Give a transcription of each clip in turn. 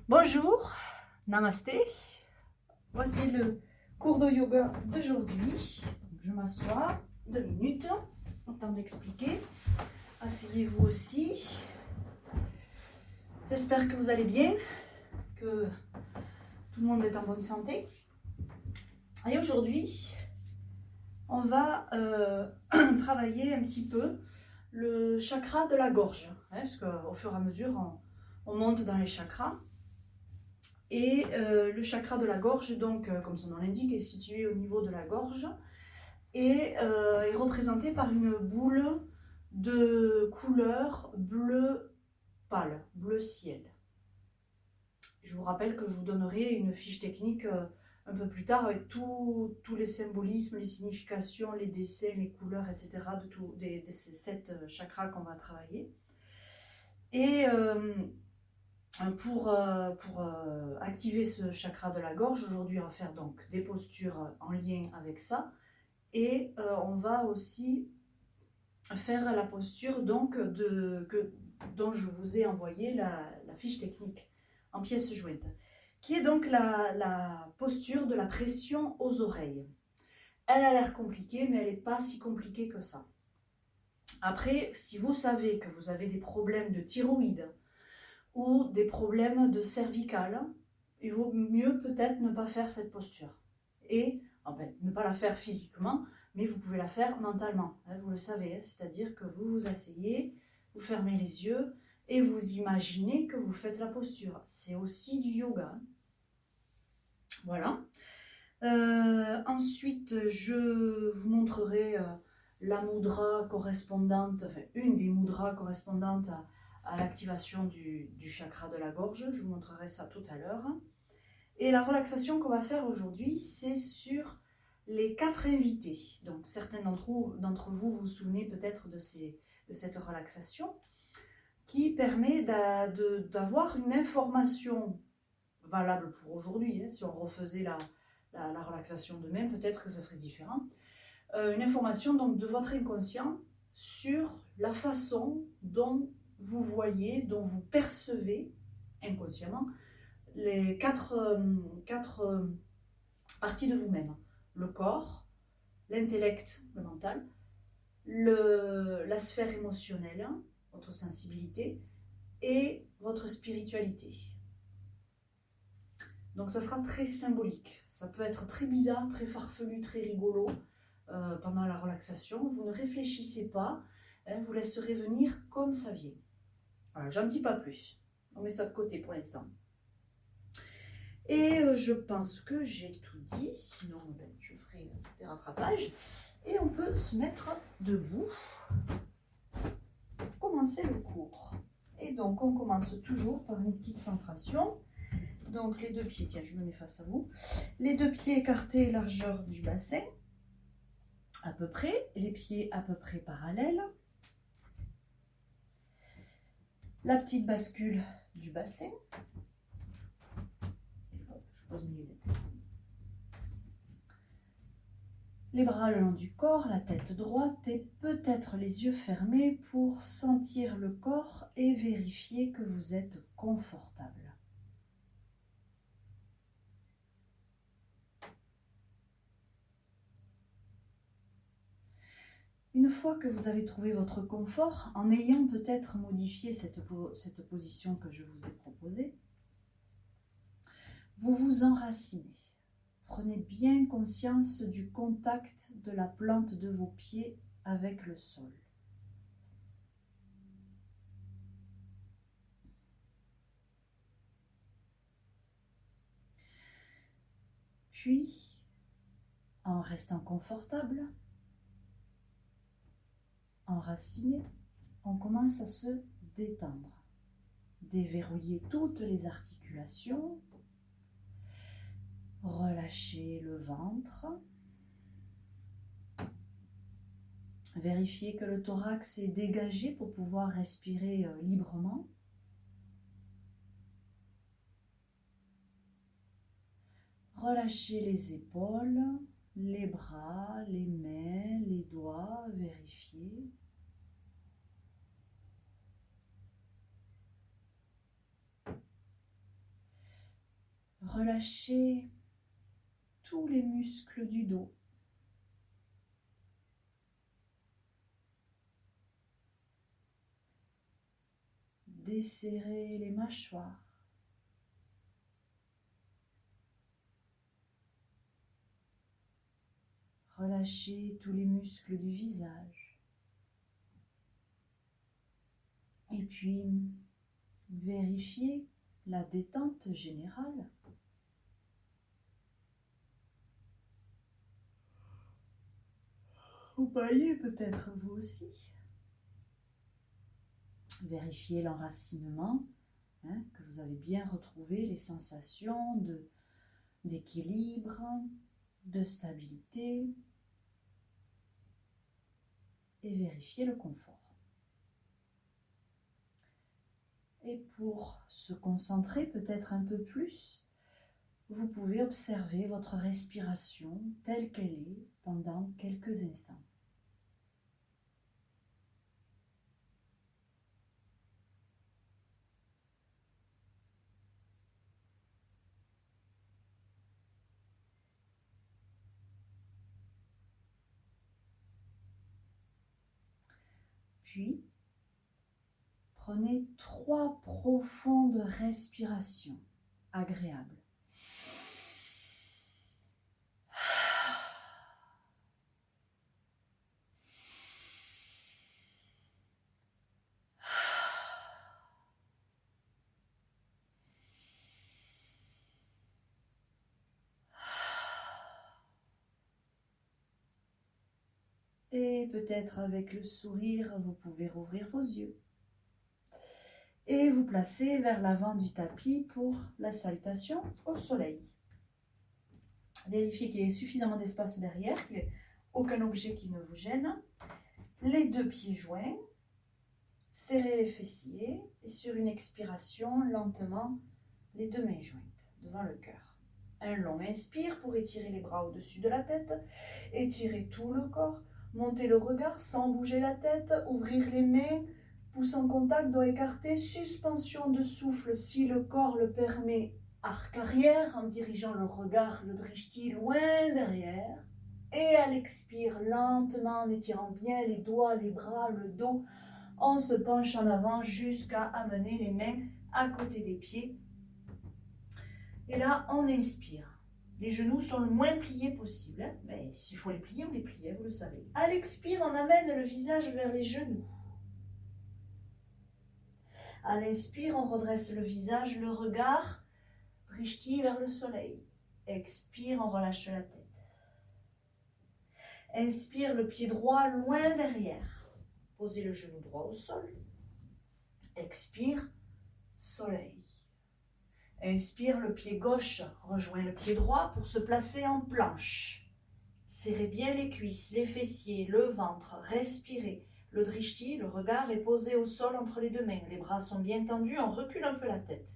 Bonjour, namasté. Voici le cours de yoga d'aujourd'hui. Je m'assois 2 minutes, en temps d'expliquer. Asseyez-vous aussi. J'espère que vous allez bien, que tout le monde est en bonne santé. Et aujourd'hui, on va travailler un petit peu le chakra de la gorge, parce qu'au fur et à mesure, on monte dans les chakras. Et le chakra de la gorge, donc, comme son nom l'indique, est situé au niveau de la gorge et est représenté par une boule de couleur bleu pâle, bleu ciel. Je vous rappelle que je vous donnerai une fiche technique un peu plus tard avec tous les symbolismes, les significations, les dessins, les couleurs, etc. de ces 7 chakras qu'on va travailler. Et pour activer ce chakra de la gorge, aujourd'hui on va faire donc des postures en lien avec ça et on va aussi faire la posture donc dont je vous ai envoyé la fiche technique en pièces jointes, qui est donc la posture de la pression aux oreilles. Elle a l'air compliquée, mais elle n'est pas si compliquée que ça. Après, si vous savez que vous avez des problèmes de thyroïde, ou des problèmes de cervicales, il vaut mieux peut-être ne pas faire cette posture. Et ne pas la faire physiquement, mais vous pouvez la faire mentalement. Vous le savez, c'est-à-dire que vous vous asseyez, vous fermez les yeux et vous imaginez que vous faites la posture. C'est aussi du yoga. Voilà. Ensuite, je vous montrerai la mudra correspondante, enfin une des mudras correspondantes à l'activation du chakra de la gorge. Je vous montrerai ça tout à l'heure. Et la relaxation qu'on va faire aujourd'hui, c'est sur les 4 invités. Donc certains d'entre vous vous souvenez peut-être de cette relaxation qui permet d'avoir une information valable pour aujourd'hui. Si on refaisait la relaxation demain, peut-être que ça serait différent. Une information donc de votre inconscient sur la façon dont vous voyez, dont vous percevez inconsciemment les quatre parties de vous-même. Le corps, l'intellect, le mental, la sphère émotionnelle, votre sensibilité et votre spiritualité. Donc ça sera très symbolique. Ça peut être très bizarre, très farfelu, très rigolo pendant la relaxation. Vous ne réfléchissez pas, vous laisserez venir comme ça vient. Voilà, j'en dis pas plus. On met ça de côté pour l'instant. Et je pense que j'ai tout dit, sinon je ferai des rattrapages. Et on peut se mettre debout pour commencer le cours. Et donc on commence toujours par une petite centration. Donc les 2 pieds, tiens je me mets face à vous. Les 2 pieds écartés, largeur du bassin, à peu près. Les pieds à peu près parallèles. La petite bascule du bassin. Je pose mes lunettes. Les bras le long du corps, la tête droite et peut-être les yeux fermés pour sentir le corps et vérifier que vous êtes confortable. Une fois que vous avez trouvé votre confort, en ayant peut-être modifié cette position que je vous ai proposée, vous vous enracinez. Prenez bien conscience du contact de la plante de vos pieds avec le sol. Puis, en restant confortable, enraciné, on commence à se détendre. Déverrouiller toutes les articulations, relâcher le ventre, vérifier que le thorax est dégagé pour pouvoir respirer librement. Relâchez les épaules, les bras, les mains, les doigts, vérifiez. relâchez tous les muscles du dos. Desserrez les mâchoires. Relâchez tous les muscles du visage. Et puis, vérifiez la détente générale. Vous baillez peut-être vous aussi. Vérifiez l'enracinement, que vous avez bien retrouvé les sensations d'équilibre, de stabilité. Et vérifiez le confort. Et pour se concentrer peut-être un peu plus, vous pouvez observer votre respiration telle qu'elle est pendant quelques instants. Puis, prenez 3 profondes respirations agréables. Et peut-être avec le sourire, vous pouvez rouvrir vos yeux. Et vous placer vers l'avant du tapis pour la salutation au soleil. Vérifiez qu'il y ait suffisamment d'espace derrière, qu'il n'y ait aucun objet qui ne vous gêne. Les 2 pieds joints, serrez les fessiers et sur une expiration, lentement, les 2 mains jointes devant le cœur. Un long inspire pour étirer les bras au-dessus de la tête, étirer tout le corps, monter le regard sans bouger la tête, ouvrir les mains, pouce en contact, doigt écarté, suspension de souffle si le corps le permet, arc arrière en dirigeant le regard, le drishti loin derrière. Et à l'expire, lentement en étirant bien les doigts, les bras, le dos, on se penche en avant jusqu'à amener les mains à côté des pieds. Et là, on inspire. Les genoux sont le moins pliés possible. Mais s'il faut les plier, on les plie, vous le savez. À l'expire, on amène le visage vers les genoux. À l'inspire, on redresse le visage, le regard, drishti vers le soleil. Expire, on relâche la tête. Inspire, le pied droit loin derrière. Posez le genou droit au sol. Expire, soleil. Inspire, le pied gauche rejoint le pied droit pour se placer en planche. Serrez bien les cuisses, les fessiers, le ventre, respirez. Le drishti, le regard est posé au sol entre les 2 mains. Les bras sont bien tendus, on recule un peu la tête.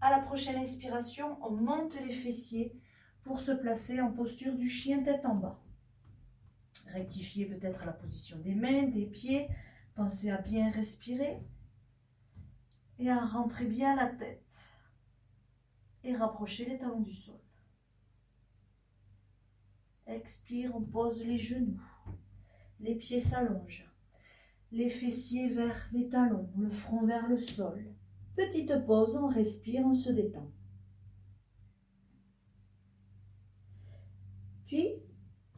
À la prochaine inspiration, on monte les fessiers pour se placer en posture du chien tête en bas. Rectifiez peut-être la position des mains, des pieds. Pensez à bien respirer. Et à rentrer bien la tête. Et rapprocher les talons du sol. Expire, on pose les genoux. Les pieds s'allongent. Les fessiers vers les talons, le front vers le sol. Petite pause, on respire, on se détend. Puis,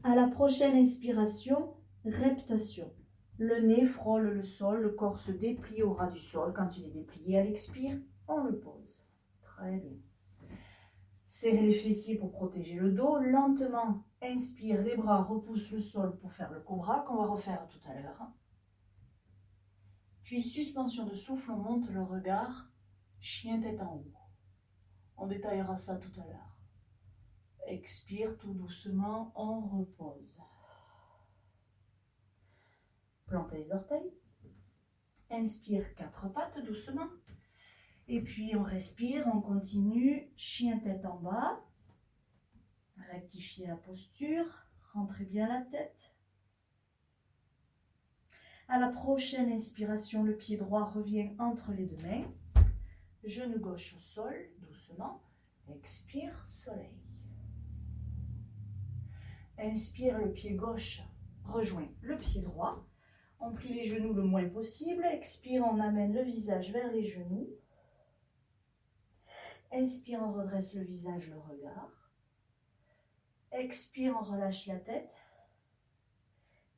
à la prochaine inspiration, reptation. Le nez frôle le sol, le corps se déplie au ras du sol. Quand il est déplié à l'expire, on le pose. Très bien. Serrez les fessiers pour protéger le dos. Lentement, inspire, les bras repoussent le sol pour faire le cobra qu'on va refaire tout à l'heure. Puis, suspension de souffle, on monte le regard, chien tête en haut. On détaillera ça tout à l'heure. Expire tout doucement, on repose. Plantez les orteils. Inspire 4 pattes doucement. Et puis on respire, on continue. Chien tête en bas. Rectifiez la posture. Rentrez bien la tête. À la prochaine inspiration, le pied droit revient entre les 2 mains. genou gauche au sol, doucement. Expire, soleil. Inspire, le pied gauche rejoint le pied droit. On plie les genoux le moins possible. Expire, on amène le visage vers les genoux. Inspire, on redresse le visage, le regard. Expire, on relâche la tête.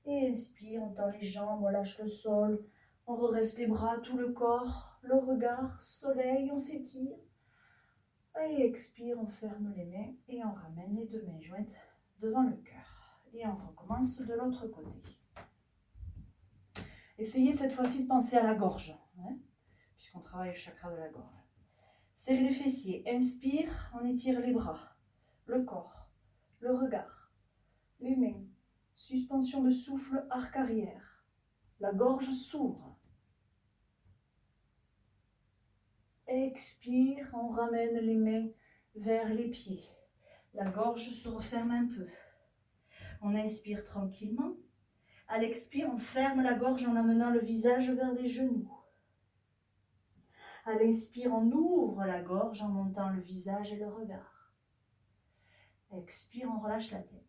Et inspire, on tend les jambes, on lâche le sol. On redresse les bras, tout le corps, le regard, soleil, on s'étire. Et expire, on ferme les mains et on ramène les deux mains jointes devant le cœur. Et on recommence de l'autre côté. Essayez cette fois-ci de penser à la gorge, puisqu'on travaille le chakra de la gorge. Serrez les fessiers. Inspire, on étire les bras, le corps, le regard, les mains. Suspension de souffle, arc arrière. La gorge s'ouvre. Expire, on ramène les mains vers les pieds. La gorge se referme un peu. On inspire tranquillement. À l'expire, on ferme la gorge en amenant le visage vers les genoux. À l'inspire, on ouvre la gorge en montant le visage et le regard. Expire, on relâche la tête.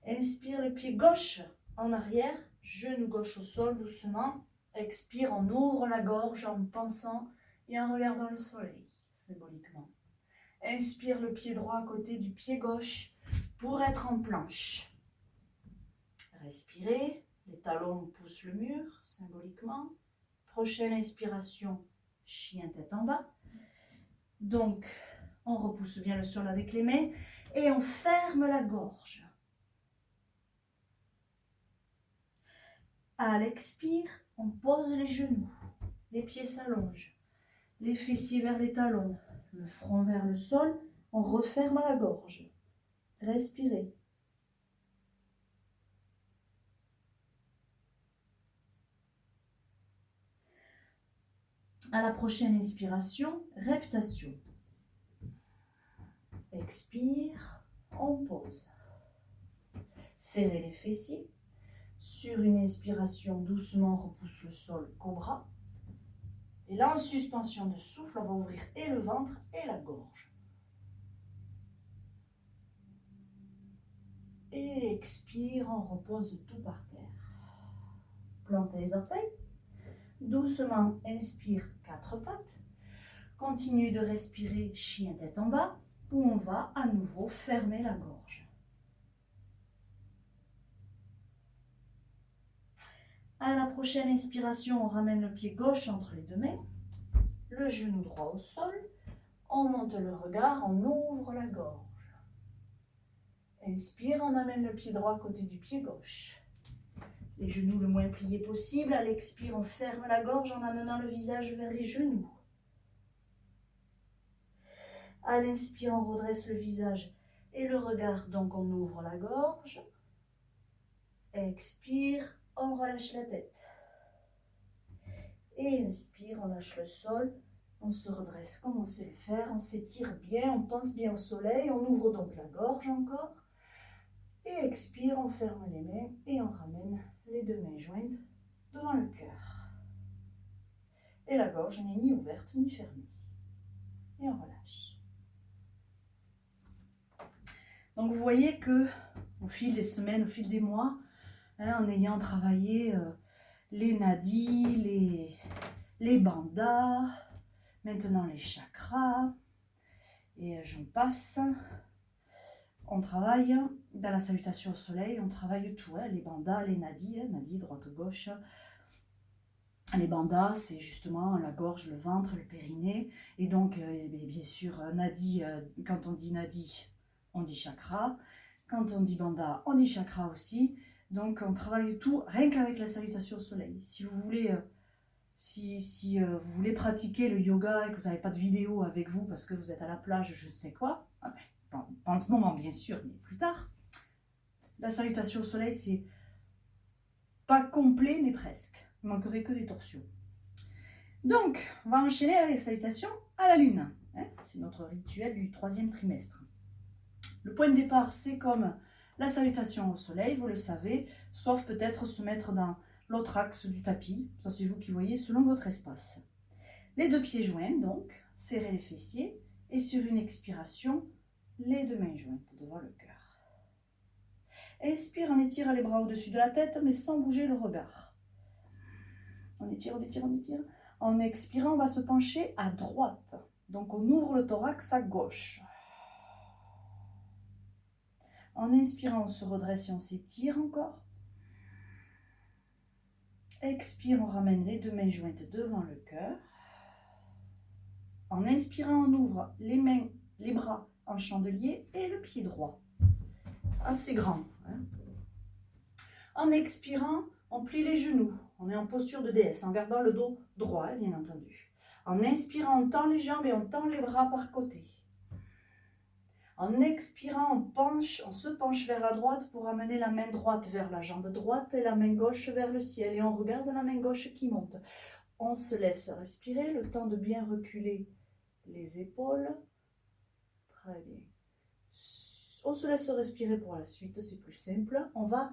Inspire, le pied gauche en arrière, genou gauche au sol doucement. Expire, on ouvre la gorge en pensant et en regardant le soleil, symboliquement. Inspire, le pied droit à côté du pied gauche pour être en planche. Respirez, les talons poussent le mur, symboliquement. Prochaine inspiration, chien tête en bas. Donc, on repousse bien le sol avec les mains et on ferme la gorge. À l'expire, on pose les genoux, les pieds s'allongent, les fessiers vers les talons, le front vers le sol, on referme la gorge. Respirez. À la prochaine inspiration, reptation. Expire, on pose. Serrez les fessiers. Sur une inspiration, doucement, on repousse le sol, cobra. Et là, en suspension de souffle, on va ouvrir et le ventre et la gorge. Et expire, on repose tout par terre. Plantez les orteils. Doucement, inspire, 4 pattes. Continuez de respirer, chien tête en bas, où on va à nouveau fermer la gorge. À la prochaine inspiration, on ramène le pied gauche entre les deux mains, le genou droit au sol, on monte le regard, on ouvre la gorge. Inspire, on amène le pied droit à côté du pied gauche. Les genoux le moins pliés possible. À l'expire, on ferme la gorge en amenant le visage vers les genoux. À l'inspire, on redresse le visage et le regard, donc on ouvre la gorge. Expire, on relâche la tête. Et inspire, on lâche le sol, on se redresse comme on sait le faire, on s'étire bien, on pense bien au soleil, on ouvre donc la gorge encore. Et expire, on ferme les mains et on ramène les deux mains jointes devant le cœur. Et la gorge n'est ni ouverte ni fermée. Et on relâche. Donc vous voyez que au fil des semaines, au fil des mois, en ayant travaillé les nadis, les bandhas, maintenant les chakras, et j'en passe. On travaille dans la salutation au soleil, on travaille tout, les bandhas, les nadis, nadis droite-gauche. Les bandhas, c'est justement la gorge, le ventre, le périnée. Et donc, bien sûr, nadi, quand on dit nadi, on dit chakra. Quand on dit bandha, on dit chakra aussi. Donc, on travaille tout rien qu'avec la salutation au soleil. Si vous voulez, vous voulez pratiquer le yoga et que vous n'avez pas de vidéo avec vous parce que vous êtes à la plage, je ne sais quoi, pas en ce moment bien sûr, mais plus tard, la salutation au soleil, c'est pas complet, mais presque. Il ne manquerait que des torsions. Donc, on va enchaîner avec les salutations à la lune. C'est notre rituel du 3e trimestre. Le point de départ, c'est comme la salutation au soleil, vous le savez, sauf peut-être se mettre dans l'autre axe du tapis. Ça, c'est vous qui voyez selon votre espace. Les deux pieds joints, donc, serrez les fessiers et sur une expiration, les deux mains jointes devant le cœur. Expire, on étire les bras au-dessus de la tête, mais sans bouger le regard. On étire, on étire, on étire. En expirant, on va se pencher à droite. Donc, on ouvre le thorax à gauche. En inspirant, on se redresse et on s'étire encore. Expire, on ramène les deux mains jointes devant le cœur. En inspirant, on ouvre les mains, les bras en chandelier et le pied droit. Assez grand. Hein. En expirant, on plie les genoux. On est en posture de déesse, en gardant le dos droit, bien entendu. En inspirant, on tend les jambes et on tend les bras par côté. En expirant, on se penche vers la droite pour amener la main droite vers la jambe droite et la main gauche vers le ciel. Et on regarde la main gauche qui monte. On se laisse respirer, le temps de bien reculer les épaules. Très bien. On se laisse respirer pour la suite, c'est plus simple. On va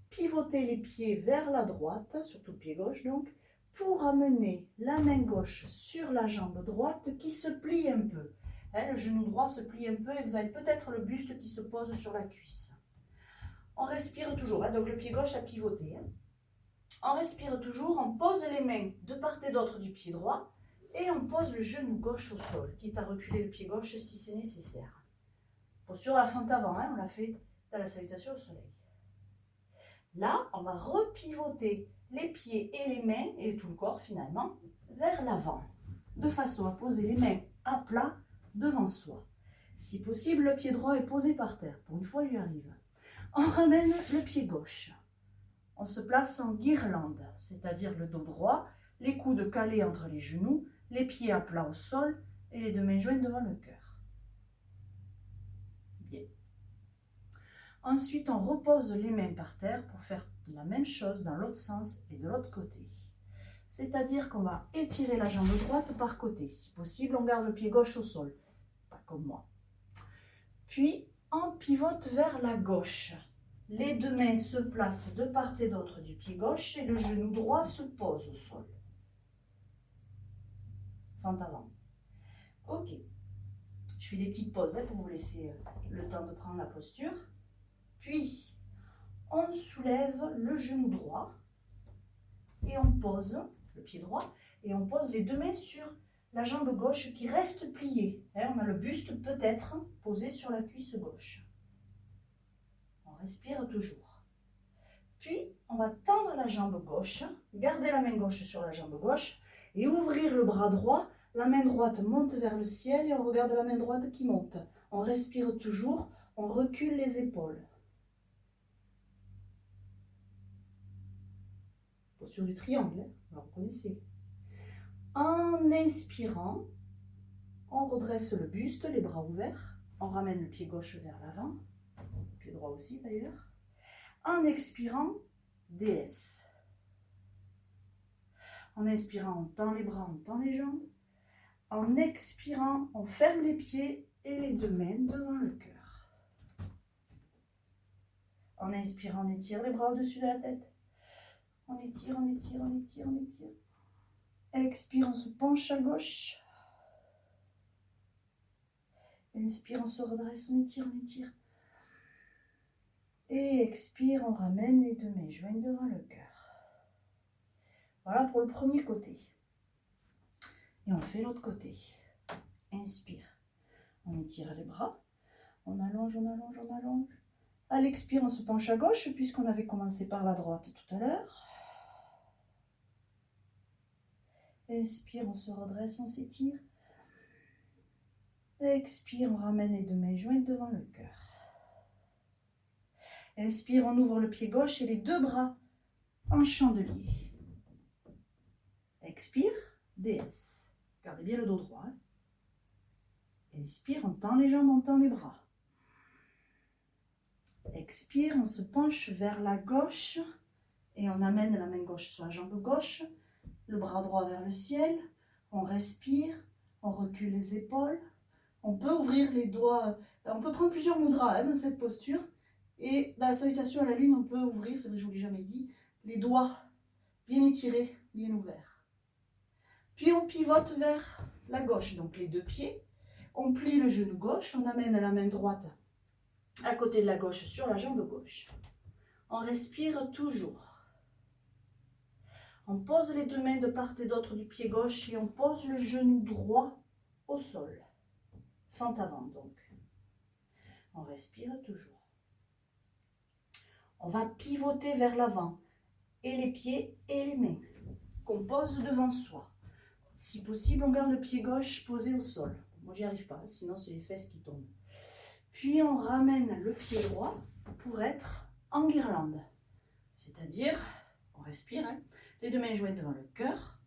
pivoter les pieds vers la droite, surtout le pied gauche donc, pour amener la main gauche sur la jambe droite qui se plie un peu. Le genou droit se plie un peu et vous avez peut-être le buste qui se pose sur la cuisse. On respire toujours, donc le pied gauche a pivoté. On respire toujours, on pose les mains de part et d'autre du pied droit et on pose le genou gauche au sol, quitte à reculer le pied gauche si c'est nécessaire. Posture à la fente avant, on l'a fait dans la salutation au soleil. Là, on va repivoter les pieds et les mains, et tout le corps finalement, vers l'avant, de façon à poser les mains à plat devant soi. Si possible, le pied droit est posé par terre. Pour une fois, il y arrive. On ramène le pied gauche. On se place en guirlande, c'est-à-dire le dos droit, les coudes calés entre les genoux, les pieds à plat au sol et les deux mains jointes devant le cœur. Bien. Ensuite, on repose les mains par terre pour faire la même chose dans l'autre sens et de l'autre côté. C'est-à-dire qu'on va étirer la jambe droite par côté. Si possible, on garde le pied gauche au sol. Pas comme moi. Puis, on pivote vers la gauche. Les deux mains se placent de part et d'autre du pied gauche et le genou droit se pose au sol. Fente avant. Ok. Je fais des petites pauses pour vous laisser le temps de prendre la posture. Puis, on soulève le genou droit et on pose le pied droit et on pose les deux mains sur la jambe gauche qui reste pliée. On a le buste peut-être posé sur la cuisse gauche. On respire toujours. Puis, on va tendre la jambe gauche, garder la main gauche sur la jambe gauche et ouvrir le bras droit. La main droite monte vers le ciel et on regarde la main droite qui monte. On respire toujours, on recule les épaules. Posture du triangle, alors vous connaissez. En inspirant, on redresse le buste, les bras ouverts. On ramène le pied gauche vers l'avant, le pied droit aussi d'ailleurs. En expirant, déesse. En inspirant, on tend les bras, on tend les jambes. En expirant, on ferme les pieds et les deux mains devant le cœur. En inspirant, on étire les bras au-dessus de la tête. On étire, on étire, on étire, on étire. Expire, on se penche à gauche. Inspire, on se redresse, on étire, on étire. Et expire, on ramène les deux mains jointes devant le cœur. Voilà pour le premier côté. Et on fait l'autre côté. Inspire. On étire les bras. On allonge, on allonge, on allonge. À l'expire, on se penche à gauche puisqu'on avait commencé par la droite tout à l'heure. Inspire, on se redresse, on s'étire. Expire, on ramène les deux mains jointes devant le cœur. Inspire, on ouvre le pied gauche et les deux bras en chandelier. Expire, déesse. Gardez bien le dos droit. Inspire, on tend les jambes, on tend les bras. Expire, on se penche vers la gauche et on amène la main gauche sur la jambe gauche, le bras droit vers le ciel. On respire, on recule les épaules. On peut ouvrir les doigts, on peut prendre plusieurs mudras dans cette posture. Et dans la salutation à la lune, on peut ouvrir, c'est vrai que je ne vous l'ai jamais dit, les doigts bien étirés, bien ouverts. Puis on pivote vers la gauche, donc les deux pieds. On plie le genou gauche, on amène la main droite à côté de la gauche sur la jambe gauche. On respire toujours. On pose les deux mains de part et d'autre du pied gauche et on pose le genou droit au sol. Fente avant donc. On respire toujours. On va pivoter vers l'avant et les pieds et les mains qu'on pose devant soi. Si possible, on garde le pied gauche posé au sol. Moi, j'y arrive pas, sinon c'est les fesses qui tombent. Puis on ramène le pied droit pour être en guirlande. C'est-à-dire, on respire, hein, les deux mains jointes devant le cœur,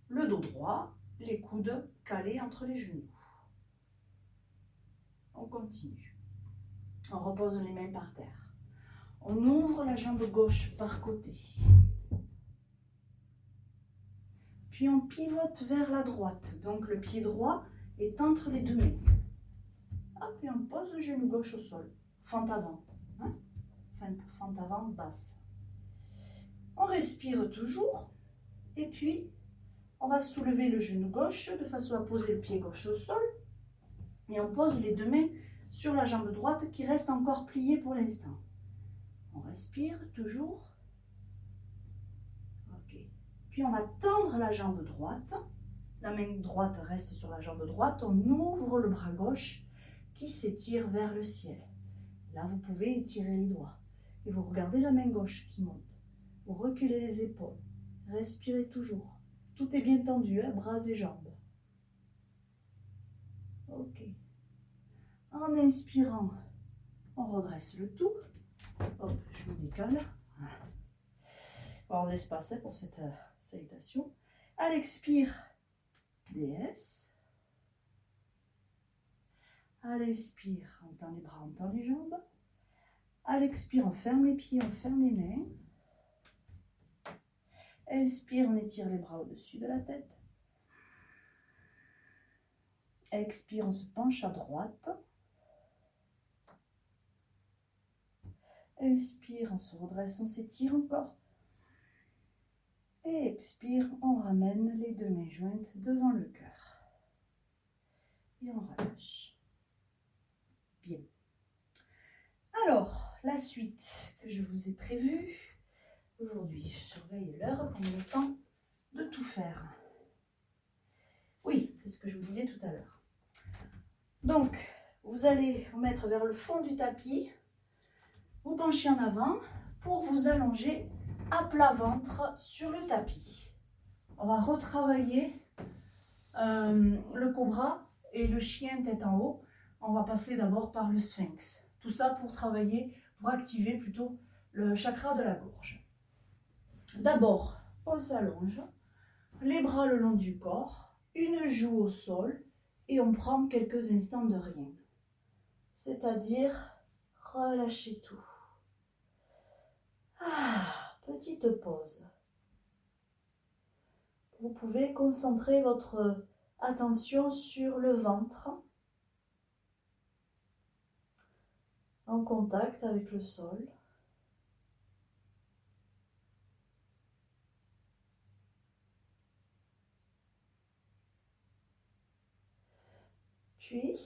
le dos droit, les coudes calés entre les genoux. On continue. On repose les mains par terre. On ouvre la jambe gauche par côté. Puis on pivote vers la droite. Donc le pied droit est entre les deux mains. Hop, et on pose le genou gauche au sol. Fente avant. Hein? Fente avant, basse. On respire toujours. Et puis, on va soulever le genou gauche de façon à poser le pied gauche au sol. Et on pose les deux mains sur la jambe droite qui reste encore pliée pour l'instant. On respire toujours. Ok. Puis on va tendre la jambe droite. La main droite reste sur la jambe droite. On ouvre le bras gauche qui s'étire vers le ciel. Là, vous pouvez étirer les doigts. Et vous regardez la main gauche qui monte. Vous reculez les épaules. Respirez toujours. Tout est bien tendu, hein, bras et jambes. Ok. En inspirant, on redresse le tout. Hop, je me décale. On va avoir de l'espace pour cette salutation. À l'expire, DS. À l'expire, on tend les bras, on tend les jambes. À l'expire, on ferme les pieds, on ferme les mains. Inspire, on étire les bras au-dessus de la tête. Expire, on se penche à droite. Inspire, on se redresse, on s'étire encore. Et expire, on ramène les deux mains jointes devant le cœur. Et on relâche. Bien. Alors, la suite que je vous ai prévue. Aujourd'hui, je surveille l'heure pour le temps de tout faire. Oui, c'est ce que je vous disais tout à l'heure. Donc, vous allez vous mettre vers le fond du tapis, vous penchez en avant pour vous allonger à plat ventre sur le tapis. On va retravailler le cobra et le chien tête en haut. On va passer d'abord par le sphinx. Tout ça pour travailler, pour activer plutôt le chakra de la gorge. D'abord, on s'allonge, les bras le long du corps, une joue au sol et on prend quelques instants de rien. C'est-à-dire, relâchez tout. Petite pause. Vous pouvez concentrer votre attention sur le ventre, en contact avec le sol. Puis,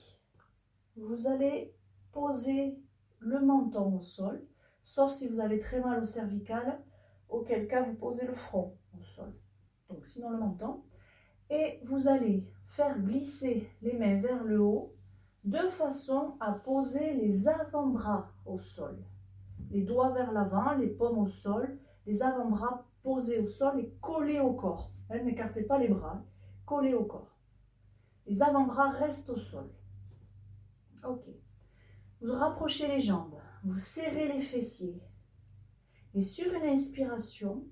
vous allez poser le menton au sol, sauf si vous avez très mal au cervical, auquel cas vous posez le front au sol. Donc, sinon le menton. Et vous allez faire glisser les mains vers le haut, de façon à poser les avant-bras au sol. Les doigts vers l'avant, les paumes au sol, les avant-bras posés au sol et collés au corps. N'écartez pas les bras, collés au corps. Les avant-bras restent au sol. Ok. Vous rapprochez les jambes, vous serrez les fessiers. Et sur une inspiration,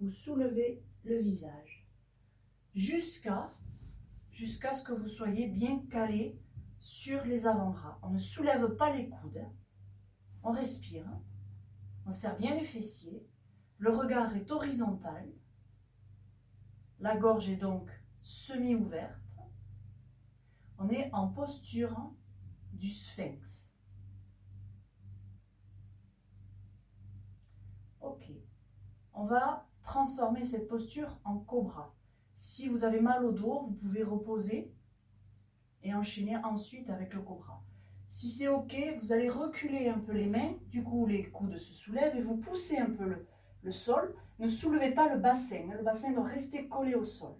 vous soulevez le visage. Jusqu'à ce que vous soyez bien calé sur les avant-bras. On ne soulève pas les coudes. On respire. On serre bien les fessiers. Le regard est horizontal. La gorge est donc semi-ouverte. On est en posture du sphinx. Ok. On va transformer cette posture en cobra. Si vous avez mal au dos, vous pouvez reposer et enchaîner ensuite avec le cobra. Si c'est ok, vous allez reculer un peu les mains, du coup les coudes se soulèvent et vous poussez un peu le sol. Ne soulevez pas le bassin doit rester collé au sol.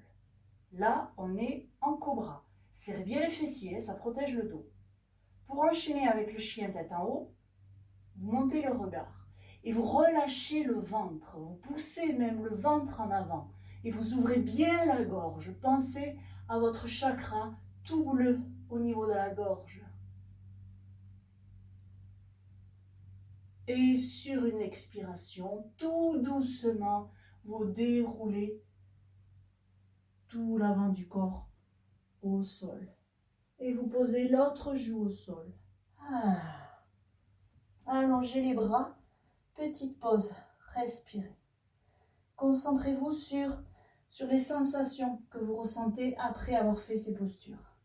Là, on est en cobra. Serrez bien les fessiers, ça protège le dos. Pour enchaîner avec le chien tête en haut, vous montez le regard et vous relâchez le ventre. Vous poussez même le ventre en avant et vous ouvrez bien la gorge. Pensez à votre chakra tout bleu au niveau de la gorge. Et sur une expiration, tout doucement, vous déroulez tout l'avant du corps au sol. Et vous posez l'autre joue au sol. Allongez les bras. Petite pause. Respirez. Concentrez-vous sur les sensations que vous ressentez après avoir fait ces postures.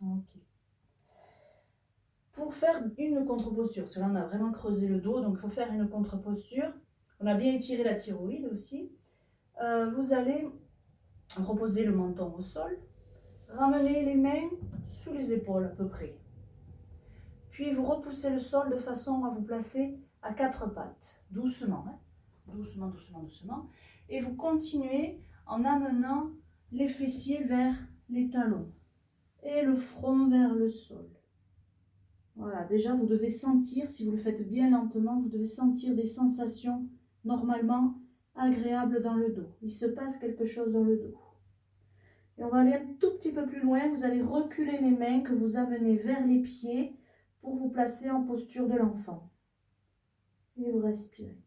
Ok. Pour faire une contre-posture, parce que là on a vraiment creusé le dos, donc il faut faire une contre-posture. On a bien étiré la thyroïde aussi. Vous allez reposer le menton au sol, ramener les mains sous les épaules à peu près. Puis vous repoussez le sol de façon à vous placer à quatre pattes, doucement, hein. Doucement, doucement, doucement. Et vous continuez en amenant les fessiers vers les talons et le front vers le sol. Voilà, déjà vous devez sentir, si vous le faites bien lentement, vous devez sentir des sensations normalement agréables dans le dos. Il se passe quelque chose dans le dos. Et on va aller un tout petit peu plus loin, vous allez reculer les mains que vous amenez vers les pieds pour vous placer en posture de l'enfant. Et vous respirez.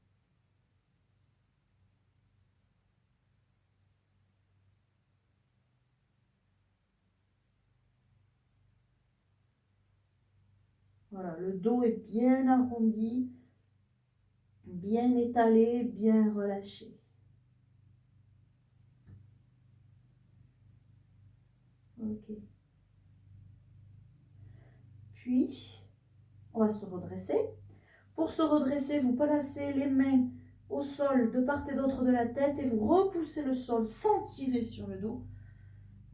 Voilà, le dos est bien arrondi, bien étalé, bien relâché. Ok. Puis, on va se redresser. Pour se redresser, vous placez les mains au sol de part et d'autre de la tête et vous repoussez le sol sans tirer sur le dos.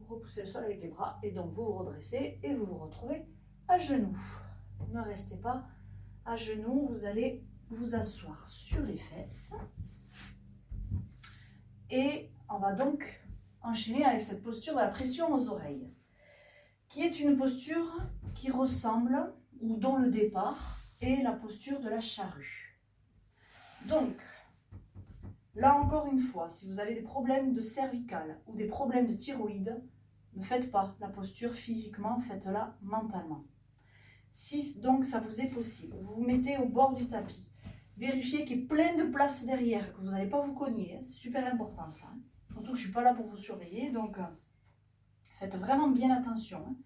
Vous repoussez le sol avec les bras et donc vous vous redressez et vous vous retrouvez à genoux. Ne restez pas à genoux, vous allez vous asseoir sur les fesses. Et on va donc enchaîner avec cette posture de la pression aux oreilles, qui est une posture qui ressemble, ou dont le départ est la posture de la charrue. Donc, là encore une fois, si vous avez des problèmes de cervicale ou des problèmes de thyroïde, ne faites pas la posture physiquement, faites-la mentalement. Si donc ça vous est possible, vous vous mettez au bord du tapis. Vérifiez qu'il y ait plein de place derrière, que vous n'allez pas vous cogner. C'est super important ça. Surtout que je ne suis pas là pour vous surveiller, donc faites vraiment bien attention.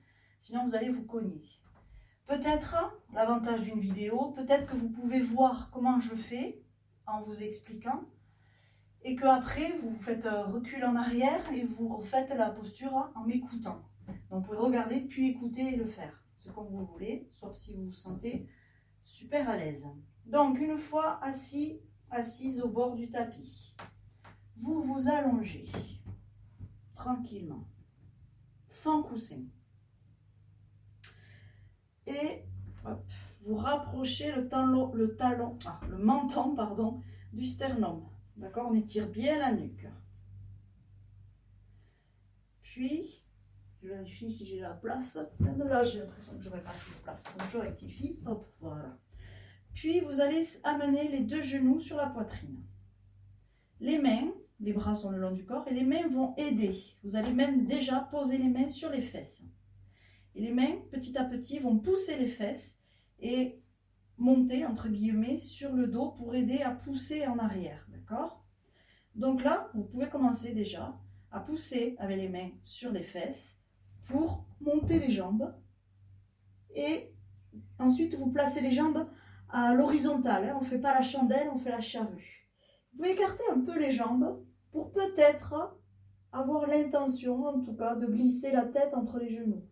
Sinon vous allez vous cogner. Peut-être, l'avantage d'une vidéo, peut-être que vous pouvez voir comment je fais en vous expliquant. Et qu'après, vous faites recul en arrière et vous refaites la posture en m'écoutant. Donc vous pouvez regarder, puis écouter et le faire. C'est comme vous voulez, sauf si vous vous sentez super à l'aise. Donc une fois assise au bord du tapis, vous vous allongez tranquillement, sans coussin. Et hop, vous rapprochez le menton du sternum. D'accord, on étire bien la nuque. Puis, je vérifie si j'ai la place. Même là, j'ai l'impression que j'aurais pas assez de place. Donc, je rectifie. Hop, voilà. Puis, vous allez amener les deux genoux sur la poitrine. Les mains, les bras sont le long du corps et les mains vont aider. Vous allez même déjà poser les mains sur les fesses. Et les mains, petit à petit, vont pousser les fesses et monter, entre guillemets, sur le dos pour aider à pousser en arrière. D'accord ? Donc là, vous pouvez commencer déjà à pousser avec les mains sur les fesses pour monter les jambes. Et ensuite, vous placez les jambes à l'horizontale. On ne fait pas la chandelle, on fait la charrue. Vous pouvez écarter un peu les jambes pour peut-être avoir l'intention, en tout cas, de glisser la tête entre les genoux.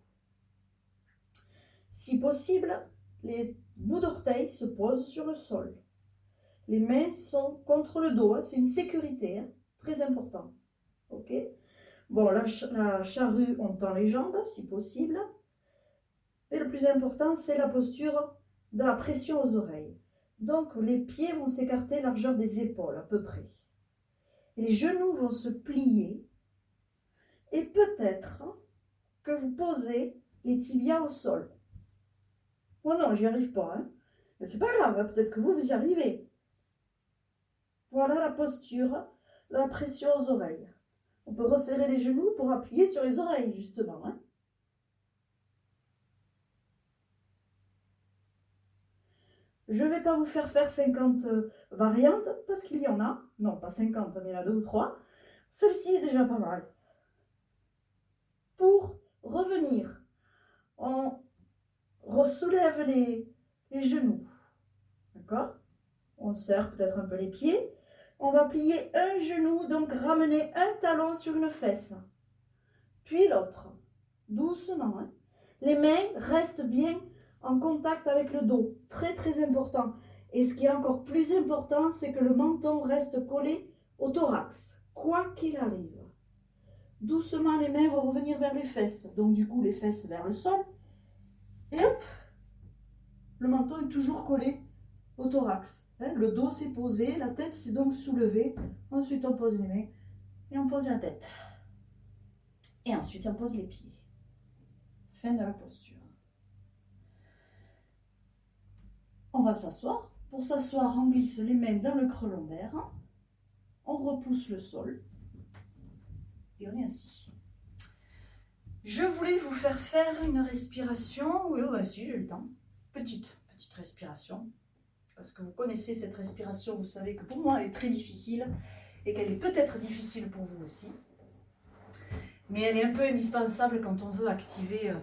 Si possible, les bout d'orteil se pose sur le sol. Les mains sont contre le dos, hein, c'est une sécurité, hein, très important. Ok. Bon, la charrue, on tend les jambes, si possible. Et le plus important, c'est la posture de la pression aux oreilles. Donc, les pieds vont s'écarter largeur des épaules, à peu près. Et les genoux vont se plier. Et peut-être que vous posez les tibias au sol. Moi, non, j'y arrive pas. Hein. Mais c'est pas grave, hein, peut-être que vous y arrivez. Voilà la posture de la pression aux oreilles. On peut resserrer les genoux pour appuyer sur les oreilles, justement. Hein. Je ne vais pas vous faire 50 variantes, parce qu'il y en a. Non, pas 50, mais il y en a 2 ou 3. Celle-ci est déjà pas mal. Pour revenir, on soulève les genoux. D'accord? On serre peut-être un peu les pieds. On va plier un genou, donc ramener un talon sur une fesse. Puis l'autre. Doucement. Hein? Les mains restent bien en contact avec le dos. Très très important. Et ce qui est encore plus important, c'est que le menton reste collé au thorax. Quoi qu'il arrive. Doucement, les mains vont revenir vers les fesses. Donc du coup, les fesses vers le sol. Et hop, le menton est toujours collé au thorax. Le dos s'est posé, la tête s'est donc soulevée. Ensuite, on pose les mains et on pose la tête. Et ensuite, on pose les pieds. Fin de la posture. On va s'asseoir. Pour s'asseoir, on glisse les mains dans le creux lombaire. On repousse le sol. Et on est assis. Je voulais vous faire une respiration. Oui, si j'ai le temps. Petite respiration. Parce que vous connaissez cette respiration, vous savez que pour moi, elle est très difficile et qu'elle est peut-être difficile pour vous aussi. Mais elle est un peu indispensable quand on veut activer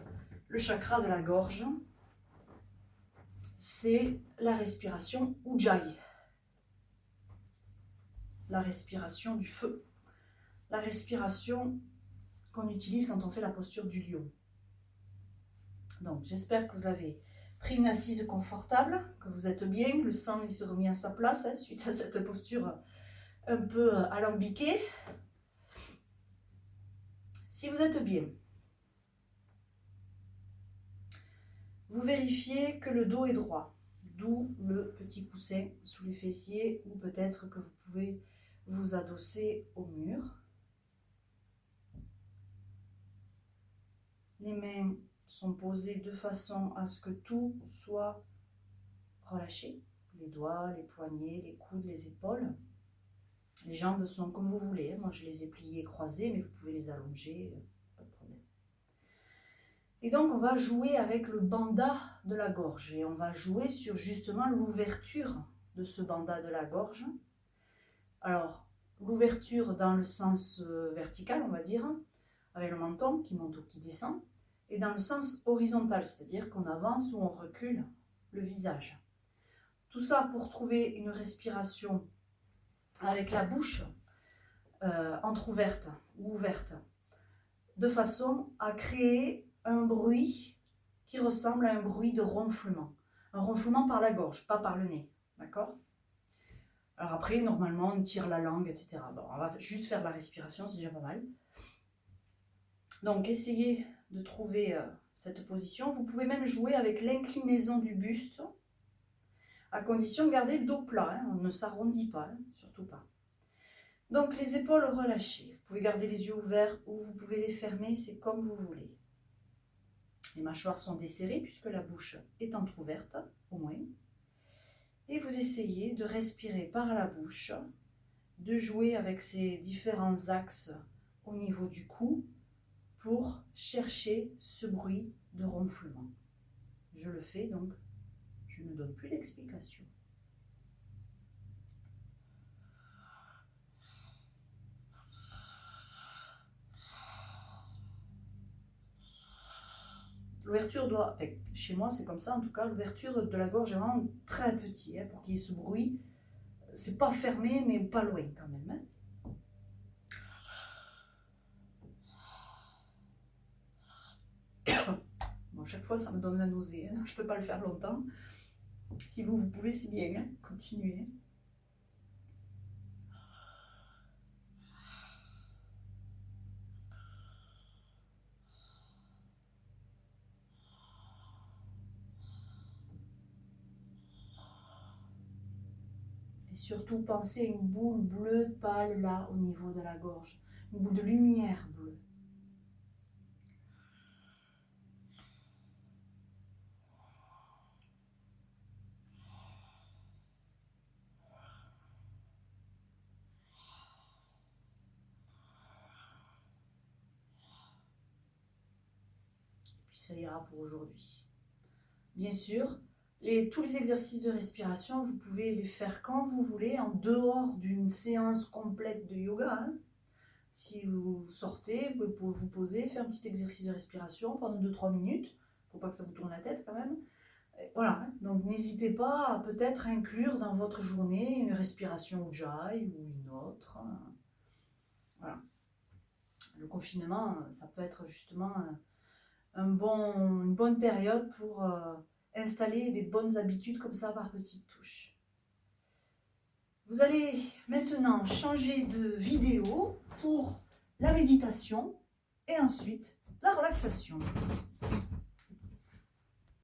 le chakra de la gorge. C'est la respiration Ujjayi. La respiration du feu. La respiration qu'on utilise quand on fait la posture du lion. Donc, j'espère que vous avez pris une assise confortable, que vous êtes bien, le sang il se remet à sa place suite à cette posture un peu alambiquée. Si vous êtes bien, vous vérifiez que le dos est droit, d'où le petit coussin sous les fessiers, ou peut-être que vous pouvez vous adosser au mur. Les mains sont posées de façon à ce que tout soit relâché. Les doigts, les poignets, les coudes, les épaules. Les jambes sont comme vous voulez. Moi, je les ai pliées et croisées, mais vous pouvez les allonger, pas de problème. Et donc, on va jouer avec le bandha de la gorge. Et on va jouer sur justement l'ouverture de ce bandha de la gorge. Alors, l'ouverture dans le sens vertical, on va dire, avec le menton qui monte ou qui descend. Et dans le sens horizontal, c'est-à-dire qu'on avance ou on recule le visage. Tout ça pour trouver une respiration avec la bouche entrouverte ou ouverte, de façon à créer un bruit qui ressemble à un bruit de ronflement. Un ronflement par la gorge, pas par le nez, d'accord? Alors après, normalement, on tire la langue, etc. Bon, on va juste faire la respiration, c'est déjà pas mal. Donc, essayez de trouver cette position. Vous pouvez même jouer avec l'inclinaison du buste, à condition de garder le dos plat. On ne s'arrondit pas, surtout pas. Donc, les épaules relâchées. Vous pouvez garder les yeux ouverts ou vous pouvez les fermer, c'est comme vous voulez. Les mâchoires sont desserrées puisque la bouche est entrouverte, au moins. Et vous essayez de respirer par la bouche, de jouer avec ces différents axes au niveau du cou pour chercher ce bruit de ronflement. Je le fais, donc je ne donne plus d'explication. L'ouverture doit, chez moi c'est comme ça en tout cas, l'ouverture de la gorge est vraiment très petite pour qu'il y ait ce bruit. C'est pas fermé mais pas loin quand même. Bon, chaque fois ça me donne la nausée, donc je peux pas le faire longtemps. Si vous pouvez, c'est bien, hein. Continuez. Et surtout, pensez à une boule bleue pâle là au niveau de la gorge. Une boule de lumière bleue. Puis ça ira pour aujourd'hui. Bien sûr, tous les exercices de respiration, vous pouvez les faire quand vous voulez, en dehors d'une séance complète de yoga. Hein. Si vous sortez, vous pouvez vous poser, faire un petit exercice de respiration pendant 2-3 minutes. Il ne faut pas que ça vous tourne la tête quand même. Et voilà, donc n'hésitez pas à peut-être inclure dans votre journée une respiration Ujjayi ou une autre. Voilà. Le confinement, ça peut être justement une bonne période pour installer des bonnes habitudes comme ça par petites touches. Vous allez maintenant changer de vidéo pour la méditation et ensuite la relaxation.